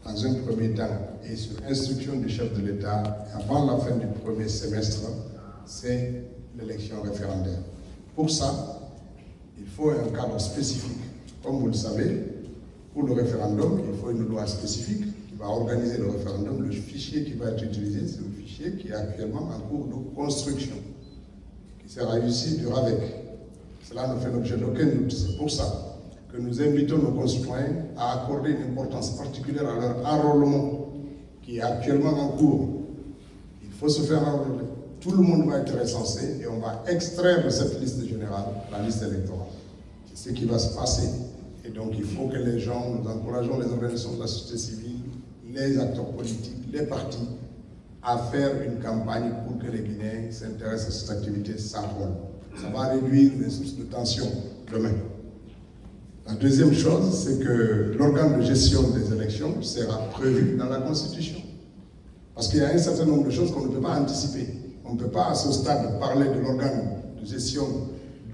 dans un premier temps, et sur instruction du chef de l'État, avant la fin du premier semestre, c'est l'élection référendaire. Pour ça, il faut un cadre spécifique. Comme vous le savez, pour le référendum, il faut une loi spécifique qui va organiser le référendum. Le fichier qui va être utilisé, c'est le fichier qui est actuellement en cours de construction, qui sera issu du RAVEC. Cela ne fait l'objet d'aucun doute. C'est pour ça que nous invitons nos concitoyens à accorder une importance particulière à leur enrôlement, qui est actuellement en cours. Il faut se faire enrôler. Tout le monde va être recensé et on va extraire de cette liste générale la liste électorale. C'est ce qui va se passer. Et donc il faut que les gens, nous encourageons les organisations de la société civile, les acteurs politiques, les partis, à faire une campagne pour que les Guinéens s'intéressent à cette activité sans rôle. Ça va réduire les sources de tension demain. La deuxième chose, c'est que l'organe de gestion des élections sera prévu dans la Constitution. Parce qu'il y a un certain nombre de choses qu'on ne peut pas anticiper. On ne peut pas à ce stade parler de l'organe de gestion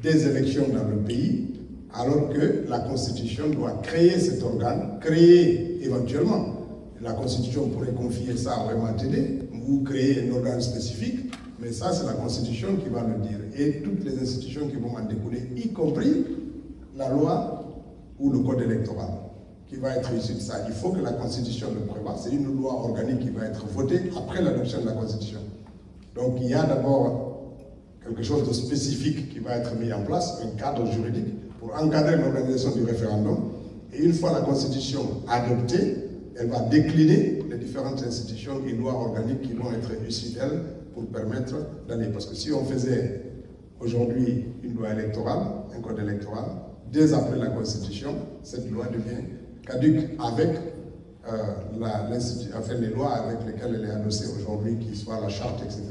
des élections dans le pays, alors que la Constitution doit créer cet organe, créer éventuellement. La Constitution pourrait confier ça au MATD ou créer un organe spécifique, mais ça c'est la Constitution qui va le dire. Et toutes les institutions qui vont en découler, y compris la loi ou le code électoral, qui va être issu de ça. Il faut que la Constitution le prévoie. C'est une loi organique qui va être votée après l'adoption de la Constitution. Donc il y a d'abord quelque chose de spécifique qui va être mis en place, un cadre juridique pour encadrer l'organisation du référendum. Et une fois la Constitution adoptée, elle va décliner les différentes institutions et lois organiques qui vont être issues d'elle pour permettre d'aller. Parce que si on faisait aujourd'hui une loi électorale, un code électoral, dès après la Constitution, cette loi devient caduque avec les lois avec lesquelles elle est adossée aujourd'hui, qui soit la charte, etc.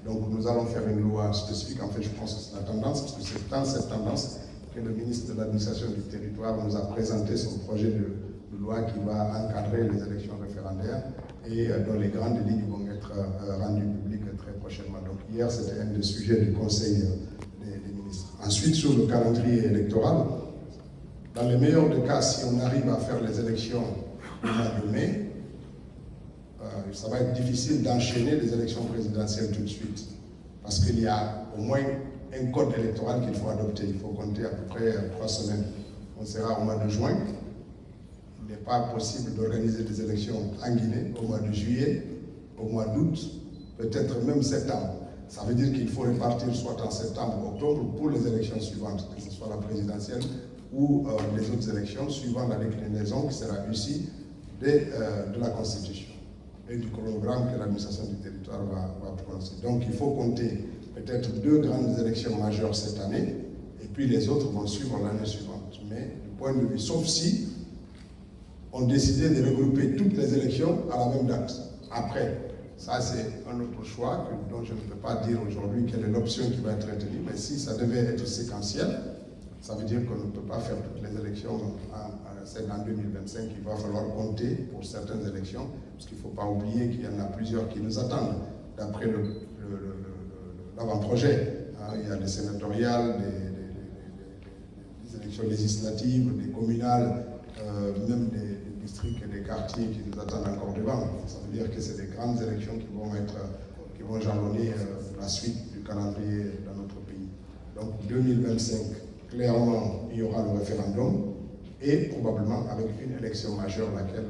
Donc nous allons faire une loi spécifique. En fait, je pense que c'est la tendance, parce que c'est dans cette tendance que le ministre de l'administration du territoire nous a présenté son projet de loi qui va encadrer les élections référendaires et dont les grandes lignes vont être rendues publiques très prochainement. Donc hier, c'était un des sujets du Conseil des ministres. Ensuite, sur le calendrier électoral, dans le meilleur des cas, si on arrive à faire les élections au mois de mai, ça va être difficile d'enchaîner les élections présidentielles tout de suite. Parce qu'il y a au moins un code électoral qu'il faut adopter. Il faut compter à peu près 3 semaines. On sera au mois de juin. Il n'est pas possible d'organiser des élections en Guinée au mois de juillet, au mois d'août, peut-être même septembre. Ça veut dire qu'il faut répartir soit en septembre ou octobre pour les élections suivantes, que ce soit la présidentielle ou les autres élections, suivant la déclinaison qui sera issue de la Constitution et du chronogramme que l'administration du territoire va prononcer. Donc il faut compter peut-être 2 grandes élections majeures cette année, et puis les autres vont suivre l'année suivante. Mais du point de vue, sauf si on décidait de regrouper toutes les élections à la même date. Après, ça c'est un autre choix dont je ne peux pas dire aujourd'hui quelle est l'option qui va être retenue, mais si ça devait être séquentiel, ça veut dire qu'on ne peut pas faire toutes les élections en 2025. Il va falloir compter pour certaines élections, parce qu'il ne faut pas oublier qu'il y en a plusieurs qui nous attendent, d'après l'avant-projet. Il y a des sénatoriales, des élections législatives, des communales, même des districts et des quartiers qui nous attendent encore devant. Ça veut dire que c'est des grandes élections qui vont jalonner la suite du calendrier dans notre pays. Donc 2025, clairement, il y aura le référendum et probablement avec une élection majeure, laquelle